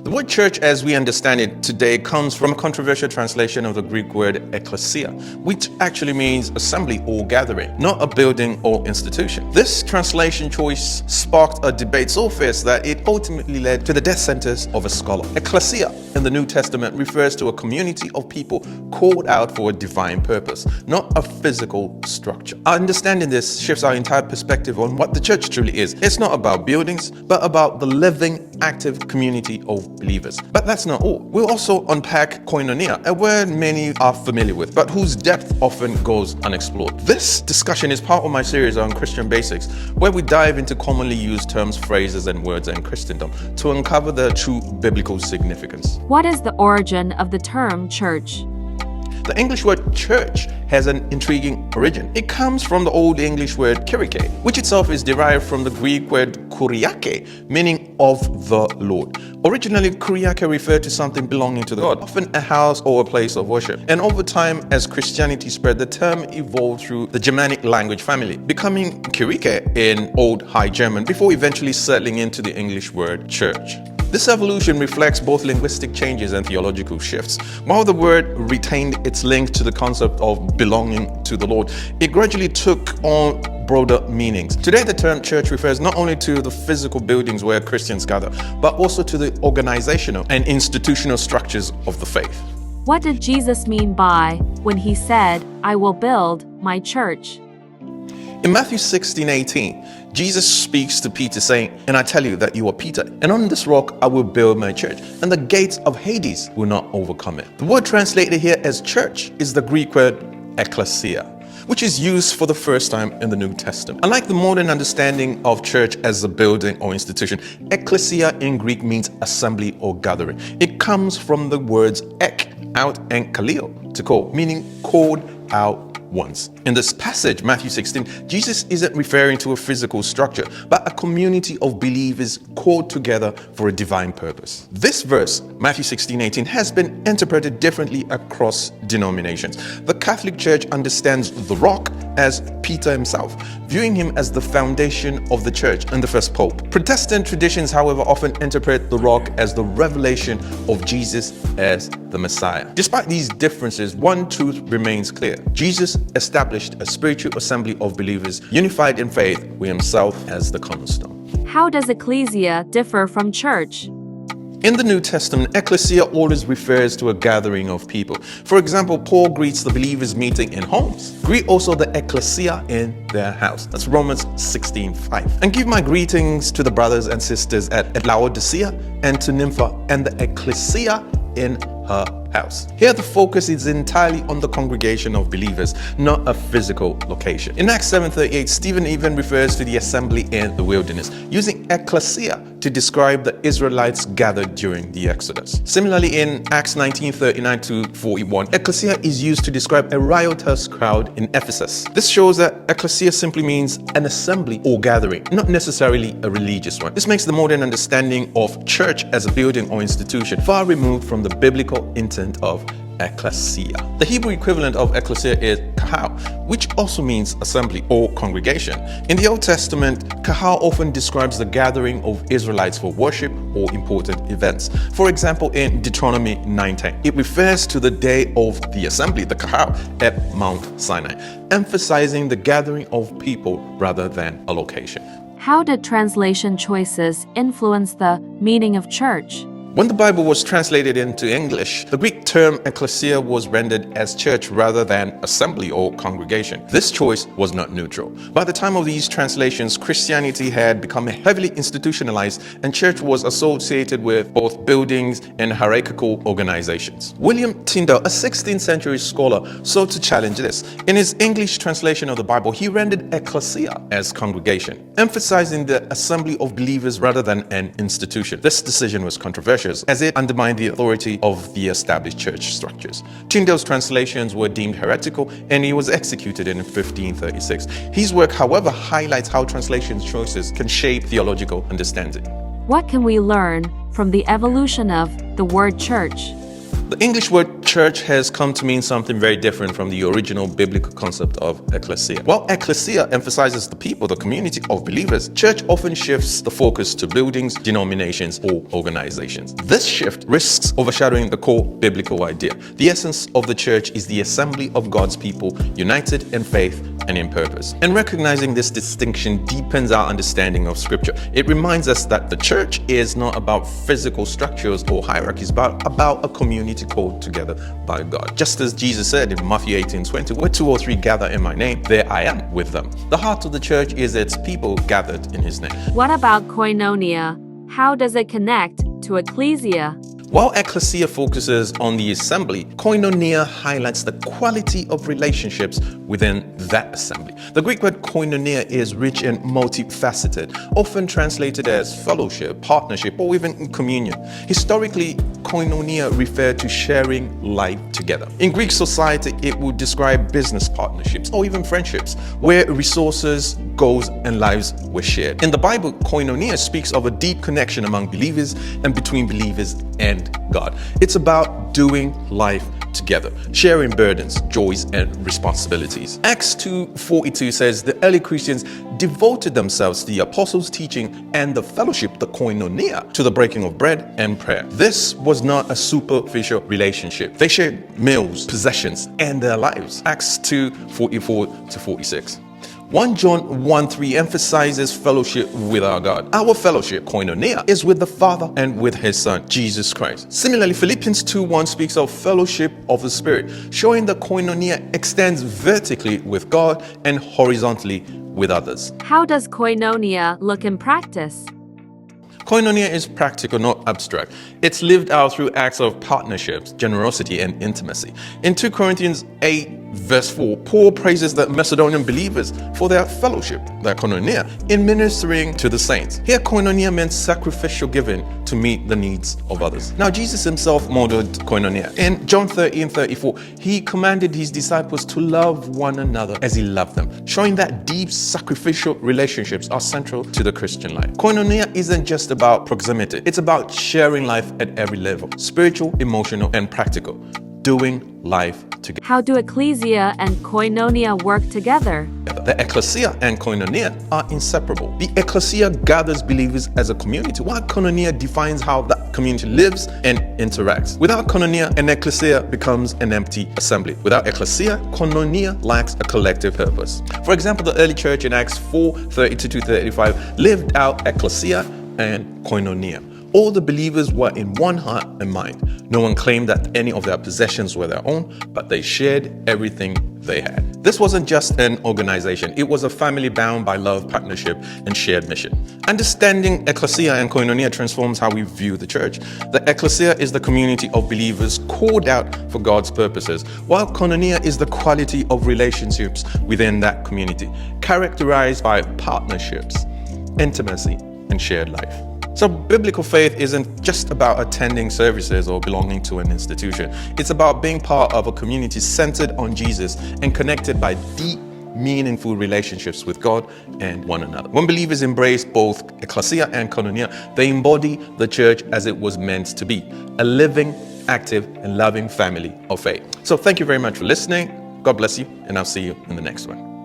The word church as we understand it today comes from a controversial translation of the Greek word ekklesia, which actually means assembly or gathering, not a building or institution. This translation choice sparked a debate so fierce that it ultimately led to the death sentence of a scholar. Ekklesia in the New Testament refers to a community of people called out for a divine purpose, not a physical structure. Our understanding this shifts our entire perspective on what the church truly is. It's not about buildings, but about the living, active community of believers. But that's not all. We'll also unpack koinonia, a word many are familiar with, but whose depth often goes unexplored. This discussion is part of my series on Christian basics, where we dive into commonly used terms, phrases, and words in Christendom to uncover their true biblical significance. What is the origin of the term church? The English word church has an intriguing origin. It comes from the Old English word kyrike, which itself is derived from the Greek word kuriake, meaning of the Lord. Originally, kuriake referred to something belonging to God, often a house or a place of worship. And over time, as Christianity spread, the term evolved through the Germanic language family, becoming kyrike in Old High German, before eventually settling into the English word church. This evolution reflects both linguistic changes and theological shifts. While the word retained its link to the concept of belonging to the Lord, it gradually took on broader meanings. Today, the term church refers not only to the physical buildings where Christians gather, but also to the organizational and institutional structures of the faith. What did Jesus mean by when he said, "I will build my church"? In Matthew 16:18, Jesus speaks to Peter saying, "And I tell you that you are Peter, and on this rock I will build my church, and the gates of Hades will not overcome it." The word translated here as church is the Greek word ekklesia, which is used for the first time in the New Testament. Unlike the modern understanding of church as a building or institution, ekklesia in Greek means assembly or gathering. It comes from the words ek, out, and kaleo, to call, meaning called out once. In this passage, Matthew 16, Jesus isn't referring to a physical structure, but a community of believers called together for a divine purpose. This verse, Matthew 16:18, has been interpreted differently across denominations. The Catholic Church understands the rock as Peter himself, viewing him as the foundation of the church and the first pope. Protestant traditions, however, often interpret the rock as the revelation of Jesus as the Messiah. Despite these differences, one truth remains clear. Jesus established a spiritual assembly of believers unified in faith with himself as the cornerstone. How does ecclesia differ from church? In the New Testament, ekklesia always refers to a gathering of people. For example, Paul greets the believers meeting in homes. Greet also the ekklesia in their house. That's Romans 16:5. And give my greetings to the brothers and sisters at Laodicea and to Nympha and the ekklesia in her house. Here the focus is entirely on the congregation of believers, not a physical location. In Acts 7:38, Stephen even refers to the assembly in the wilderness, using ekklesia to describe the Israelites gathered during the Exodus. Similarly, in Acts 19:39-41, ekklesia is used to describe a riotous crowd in Ephesus. This shows that ekklesia simply means an assembly or gathering, not necessarily a religious one. This makes the modern understanding of church as a building or institution far removed from the biblical intent of ekklesia. The Hebrew equivalent of ekklesia is kahal, which also means assembly or congregation. In the Old Testament, kahal often describes the gathering of Israelites for worship or important events. For example, in Deuteronomy 9:10, it refers to the day of the assembly, the kahal, at Mount Sinai, emphasizing the gathering of people rather than a location. How did translation choices influence the meaning of church? When the Bible was translated into English, the Greek term ekklesia was rendered as church rather than assembly or congregation. This choice was not neutral. By the time of these translations, Christianity had become heavily institutionalized, and church was associated with both buildings and hierarchical organizations. William Tyndale, a 16th century scholar, sought to challenge this. In his English translation of the Bible, he rendered ekklesia as congregation, emphasizing the assembly of believers rather than an institution. This decision was controversial, as it undermined the authority of the established church structures. Tyndale's translations were deemed heretical, and he was executed in 1536. His work, however, highlights how translation choices can shape theological understanding. What can we learn from the evolution of the word church? The English word church has come to mean something very different from the original biblical concept of ecclesia. While ecclesia emphasizes the people, the community of believers, church often shifts the focus to buildings, denominations, or organizations. This shift risks overshadowing the core biblical idea. The essence of the church is the assembly of God's people, united in faith and in purpose. And recognizing this distinction deepens our understanding of Scripture. It reminds us that the church is not about physical structures or hierarchies, but about a community called together by God. Just as Jesus said in Matthew 18:20, where 2 or 3 gather in my name, there I am with them. The heart of the church is its people gathered in his name. What about koinonia? How does it connect to Ekklesia? While ecclesia focuses on the assembly, koinonia highlights the quality of relationships within that assembly. The Greek word koinonia is rich and multifaceted, often translated as fellowship, partnership, or even communion. Historically, koinonia referred to sharing life together. In Greek society, it would describe business partnerships or even friendships, where resources, goals, and lives were shared. In the Bible, koinonia speaks of a deep connection among believers and between believers and God. It's about doing life together, sharing burdens, joys, and responsibilities. Acts 2:42 says the early Christians devoted themselves to the apostles' teaching and the fellowship, the koinonia, to the breaking of bread and prayer. This was not a superficial relationship. They shared meals, possessions, and their lives. Acts 2:44-46. 1 John 1:3 emphasizes fellowship with our God. Our fellowship, koinonia, is with the Father and with His Son, Jesus Christ. Similarly, Philippians 2:1 speaks of fellowship of the Spirit, showing that koinonia extends vertically with God and horizontally with others. How does koinonia look in practice? Koinonia is practical, not abstract. It's lived out through acts of partnerships, generosity, and intimacy. In 2 Corinthians 8:4, Paul praises the Macedonian believers for their fellowship, their koinonia, in ministering to the saints. Here, koinonia meant sacrificial giving to meet the needs of others. Now, Jesus himself modeled koinonia. In John 13:34, he commanded his disciples to love one another as he loved them, showing that deep sacrificial relationships are central to the Christian life. Koinonia isn't just about proximity. It's about sharing life at every level, spiritual, emotional, and practical, doing life together. How do Ekklesia and koinonia work together? The ecclesia and koinonia are inseparable. The ecclesia gathers believers as a community, while koinonia defines how that community lives and interacts. Without koinonia, an ecclesia becomes an empty assembly. Without ecclesia, koinonia lacks a collective purpose. For example, the early church in Acts 4:32-35 lived out ecclesia and koinonia. All the believers were in one heart and mind. No one claimed that any of their possessions were their own, but they shared everything they had. This wasn't just an organization. It was a family bound by love, partnership, and shared mission. Understanding ecclesia and koinonia transforms how we view the church. The ecclesia is the community of believers called out for God's purposes, while koinonia is the quality of relationships within that community, characterized by partnerships, intimacy, and shared life. So biblical faith isn't just about attending services or belonging to an institution. It's about being part of a community centered on Jesus and connected by deep, meaningful relationships with God and one another. When believers embrace both ecclesia and koinonia, they embody the church as it was meant to be, a living, active, and loving family of faith. So thank you very much for listening. God bless you, and I'll see you in the next one.